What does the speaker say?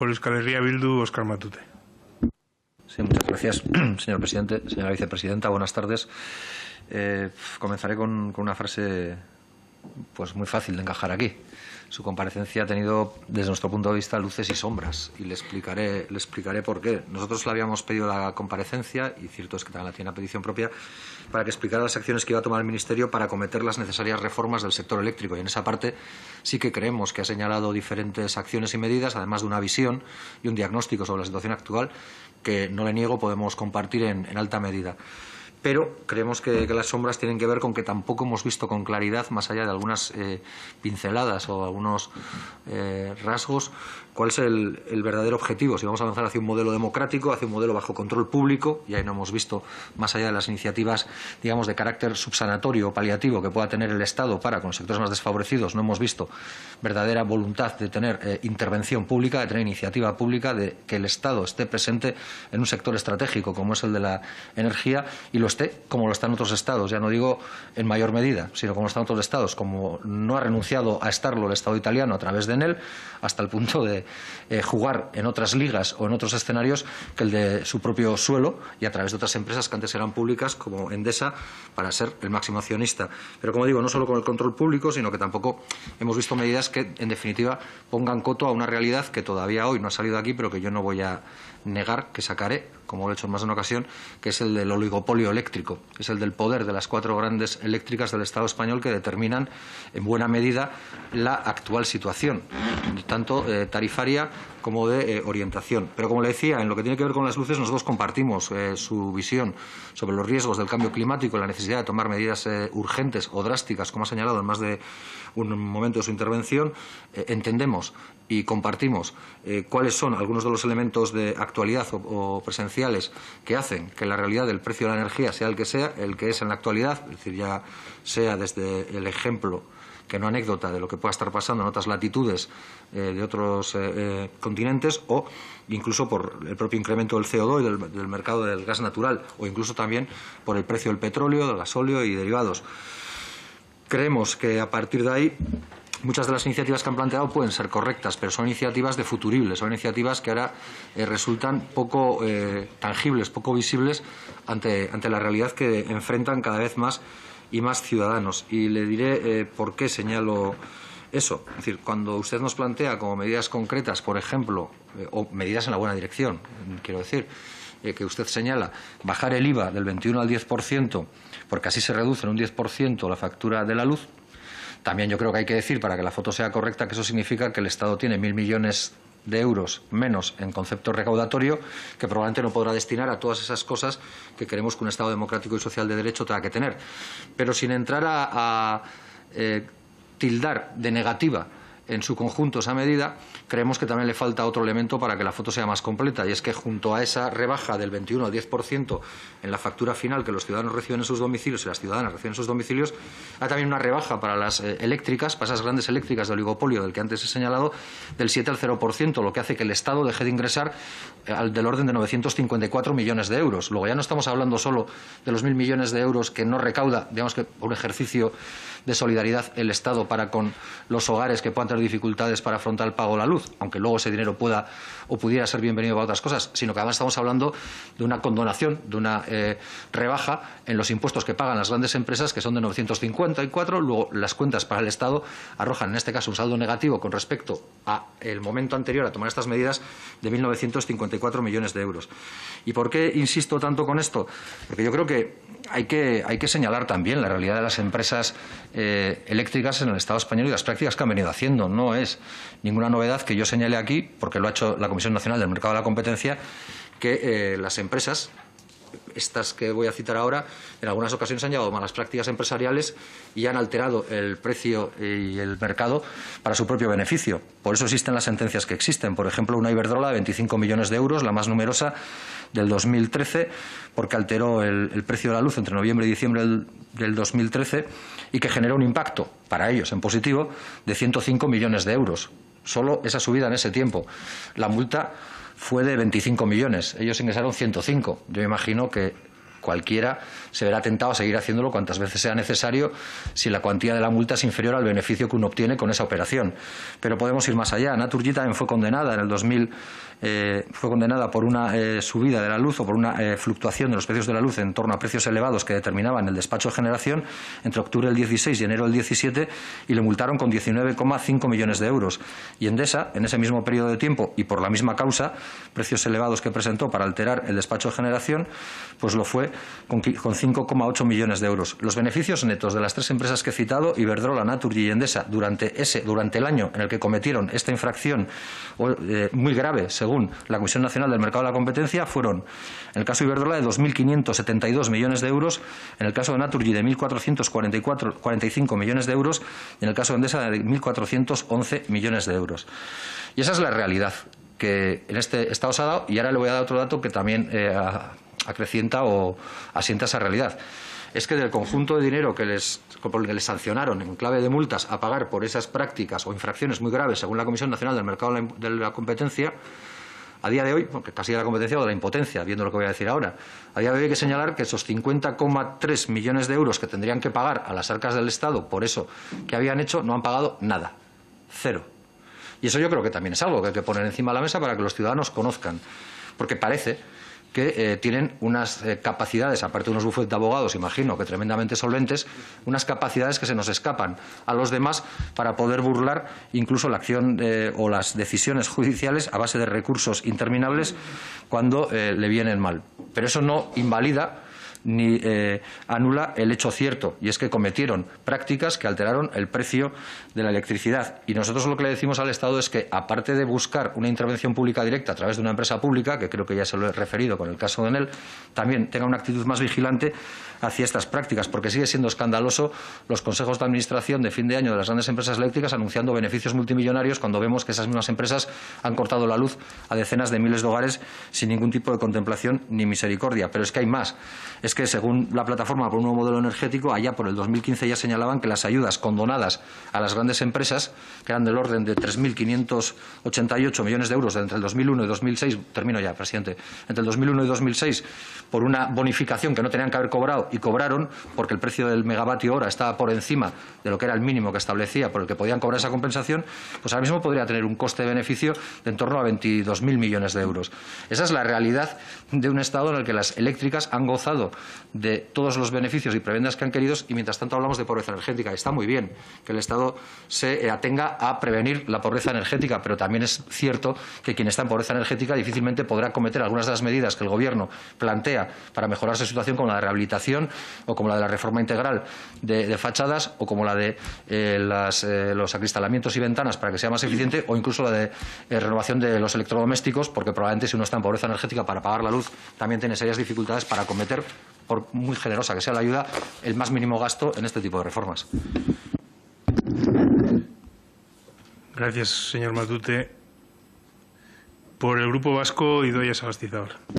Por Euskal Herria Bildu, Óscar Matute. Sí, muchas gracias, señor presidente. Señora vicepresidenta, buenas tardes. Comenzaré con una frase pues muy fácil de encajar aquí. Su comparecencia ha tenido, desde nuestro punto de vista, luces y sombras, y le explicaré por qué. Nosotros le habíamos pedido la comparecencia, y cierto es que también la tiene a petición propia, para que explicara las acciones que iba a tomar el Ministerio para acometer las necesarias reformas del sector eléctrico. Y en esa parte sí que creemos que ha señalado diferentes acciones y medidas, además de una visión y un diagnóstico sobre la situación actual, que no le niego podemos compartir en alta medida. Pero creemos que las sombras tienen que ver con que tampoco hemos visto con claridad, más allá de algunas pinceladas o algunos rasgos, cuál es el verdadero objetivo. Si vamos a avanzar hacia un modelo democrático, hacia un modelo bajo control público, y ahí no hemos visto, más allá de las iniciativas, digamos, de carácter subsanatorio o paliativo que pueda tener el Estado para con los sectores más desfavorecidos, no hemos visto verdadera voluntad de tener intervención pública, de tener iniciativa pública, de que el Estado esté presente en un sector estratégico como es el de la energía, y lo esté como lo están otros estados, ya no digo en mayor medida, sino como lo están otros estados, como no ha renunciado a estarlo el Estado italiano a través de Enel, hasta el punto de jugar en otras ligas o en otros escenarios que el de su propio suelo, y a través de otras empresas que antes eran públicas, como Endesa, para ser el máximo accionista. Pero, como digo, no solo con el control público, sino que tampoco hemos visto medidas que, en definitiva, pongan coto a una realidad que todavía hoy no ha salido aquí, pero que yo no voy a negar, que sacaré, como lo he hecho en más de una ocasión, que es el del oligopolio eléctrico, es el del poder de las 4 grandes eléctricas del Estado español que determinan en buena medida la actual situación, tanto tarifaria como de orientación. Pero, como le decía, en lo que tiene que ver con las luces, nosotros compartimos su visión sobre los riesgos del cambio climático y la necesidad de tomar medidas urgentes o drásticas, como ha señalado en más de un momento de su intervención. Entendemos y compartimos cuáles son algunos de los elementos de actualidad o presenciales que hacen que la realidad del precio de la energía sea el que es en la actualidad, es decir, ya sea desde el ejemplo, que no anécdota, de lo que pueda estar pasando en otras latitudes de otros continentes, o incluso por el propio incremento del CO2 y del mercado del gas natural, o incluso también por el precio del petróleo, del gasóleo y derivados. Creemos que a partir de ahí muchas de las iniciativas que han planteado pueden ser correctas, pero son iniciativas de futuribles, son iniciativas que ahora resultan poco tangibles, poco visibles ante la realidad que enfrentan cada vez más y más ciudadanos. Y le diré por qué señalo eso. Es decir, cuando usted nos plantea como medidas concretas, por ejemplo, o medidas en la buena dirección, quiero decir, que usted señala, bajar el IVA del 21 al 10%, porque así se reduce en un 10% la factura de la luz. También yo creo que hay que decir, para que la foto sea correcta, que eso significa que el Estado tiene 1.000 millones de euros menos en concepto recaudatorio, que probablemente no podrá destinar a todas esas cosas que queremos que un Estado democrático y social de derecho tenga que tener. Pero sin entrar a tildar de negativa en su conjunto esa medida, creemos que también le falta otro elemento para que la foto sea más completa, y es que junto a esa rebaja del 21 al 10% en la factura final que los ciudadanos reciben en sus domicilios y las ciudadanas reciben en sus domicilios, hay también una rebaja para las eléctricas, para esas grandes eléctricas de oligopolio del que antes he señalado, del 7 al 0%, lo que hace que el Estado deje de ingresar del orden de 954 millones de euros. Luego ya no estamos hablando solo de los 1.000 millones de euros que no recauda, digamos que por un ejercicio de solidaridad el Estado para con los hogares que puedan tener dificultades para afrontar el pago de la luz, aunque luego ese dinero pueda o pudiera ser bienvenido para otras cosas, sino que además estamos hablando de una condonación, de una rebaja en los impuestos que pagan las grandes empresas, que son de 954, luego las cuentas para el Estado arrojan en este caso un saldo negativo con respecto al momento anterior a tomar estas medidas de 1.954 millones de euros. ¿Y por qué insisto tanto con esto? Porque yo creo que hay que señalar también la realidad de las empresas eléctricas en el Estado español y las prácticas que han venido haciendo. No es ninguna novedad que yo señale aquí, porque lo ha hecho la Comisión Nacional del Mercado de la Competencia, que las empresas, estas que voy a citar ahora, en algunas ocasiones han llevado malas prácticas empresariales y han alterado el precio y el mercado para su propio beneficio. Por eso existen las sentencias que existen. Por ejemplo, una Iberdrola de 25 millones de euros, la más numerosa del 2013, porque alteró el precio de la luz entre noviembre y diciembre del 2013 y que generó un impacto para ellos en positivo de 105 millones de euros. Solo esa subida en ese tiempo. La multa fue de 25 millones. Ellos ingresaron 105. Yo imagino que cualquiera se verá tentado a seguir haciéndolo cuantas veces sea necesario si la cuantía de la multa es inferior al beneficio que uno obtiene con esa operación. Pero podemos ir más allá. Naturgy también fue condenada en el 2000, fue condenada por una subida de la luz o por una fluctuación de los precios de la luz en torno a precios elevados que determinaban el despacho de generación entre octubre del 16 y enero del 17, y le multaron con 19,5 millones de euros. Y Endesa, en ese mismo periodo de tiempo y por la misma causa, precios elevados que presentó para alterar el despacho de generación, pues lo fue con 5,8 millones de euros. Los beneficios netos de las tres empresas que he citado, Iberdrola, Naturgy y Endesa, durante el año en el que cometieron esta infracción muy grave, según la Comisión Nacional del Mercado de la Competencia, fueron, en el caso de Iberdrola, de 2.572 millones de euros, en el caso de Naturgy de 1.445 millones de euros y en el caso de Endesa de 1.411 millones de euros. Y esa es la realidad que en este Estado se ha dado, y ahora le voy a dar otro dato que también acrecienta o asienta esa realidad. Es que del conjunto de dinero que les sancionaron en clave de multas a pagar por esas prácticas o infracciones muy graves, según la Comisión Nacional del Mercado de la Competencia, a día de hoy, porque casi de la competencia o de la impotencia, viendo lo que voy a decir ahora, a día de hoy hay que señalar que esos 50,3 millones de euros que tendrían que pagar a las arcas del Estado por eso que habían hecho, no han pagado nada. Cero. Y eso yo creo que también es algo que hay que poner encima de la mesa para que los ciudadanos conozcan. Porque parece que tienen unas capacidades, aparte de unos bufetes de abogados, imagino que tremendamente solventes, unas capacidades que se nos escapan a los demás para poder burlar incluso la acción o las decisiones judiciales a base de recursos interminables cuando le vienen mal. Pero eso no invalida ni anula el hecho cierto, y es que cometieron prácticas que alteraron el precio de la electricidad. Y nosotros lo que le decimos al Estado es que, aparte de buscar una intervención pública directa a través de una empresa pública, que creo que ya se lo he referido con el caso de Enel, también tenga una actitud más vigilante hacia estas prácticas, porque sigue siendo escandaloso los consejos de administración de fin de año de las grandes empresas eléctricas anunciando beneficios multimillonarios cuando vemos que esas mismas empresas han cortado la luz a decenas de miles de hogares sin ningún tipo de contemplación ni misericordia. Pero es que hay más. Es que, según la Plataforma por un Nuevo Modelo Energético, allá por el 2015 ya señalaban que las ayudas condonadas a las grandes empresas, que eran del orden de 3.588 millones de euros entre el 2001 y 2006, termino ya, presidente, entre el 2001 y 2006, por una bonificación que no tenían que haber cobrado y cobraron porque el precio del megavatio hora estaba por encima de lo que era el mínimo que establecía por el que podían cobrar esa compensación, pues ahora mismo podría tener un coste-beneficio de en torno a 22.000 millones de euros. Esa es la realidad de un Estado en el que las eléctricas han gozado de todos los beneficios y prebendas que han querido, y mientras tanto hablamos de pobreza energética. Está muy bien que el Estado se atenga a prevenir la pobreza energética, pero también es cierto que quien está en pobreza energética difícilmente podrá acometer algunas de las medidas que el Gobierno plantea para mejorar su situación, como la de rehabilitación o como la de la reforma integral de fachadas o como la de los acristalamientos y ventanas para que sea más eficiente, o incluso la de renovación de los electrodomésticos, porque probablemente si uno está en pobreza energética para pagar la luz también tiene serias dificultades para acometer, por muy generosa que sea la ayuda, el más mínimo gasto en este tipo de reformas. Gracias, señor Matute. Por el Grupo Vasco, Idoia Sagastizabal.